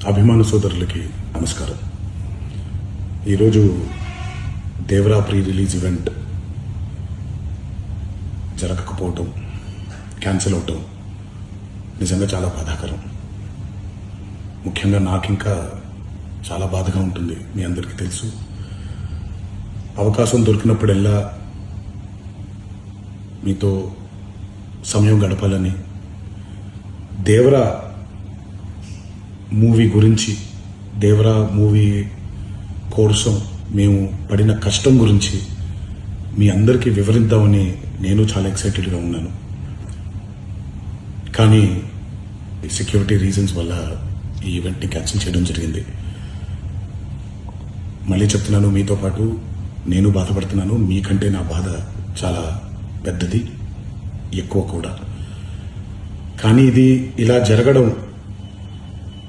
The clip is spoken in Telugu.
అభిమాన సోదరులకి నమస్కారం. ఈరోజు దేవరా ప్రీ రిలీజ్ ఈవెంట్ జరగకపోవటం, క్యాన్సిల్ అవటం నిజంగా చాలా బాధాకరం. ముఖ్యంగా నాకు ఇంకా చాలా బాధగా ఉంటుంది. మీ అందరికీ తెలుసు, అవకాశం దొరికినప్పుడల్లా మీతో సమయం గడపాలని, దేవరా మూవీ గురించి, దేవరా మూవీ కోసం మేము పడిన కష్టం గురించి మీ అందరికీ వివరిద్దామని నేను చాలా ఎక్సైటెడ్గా ఉన్నాను. కానీ సెక్యూరిటీ రీజన్స్ వల్ల ఈ ఈవెంట్ని క్యాన్సిల్ చేయడం జరిగింది. మళ్ళీ చెప్తున్నాను, మీతో పాటు నేను బాధపడుతున్నాను. మీకంటే నా బాధ చాలా పెద్దది, ఎక్కువ కూడా. కానీ ఇది ఇలా జరగడం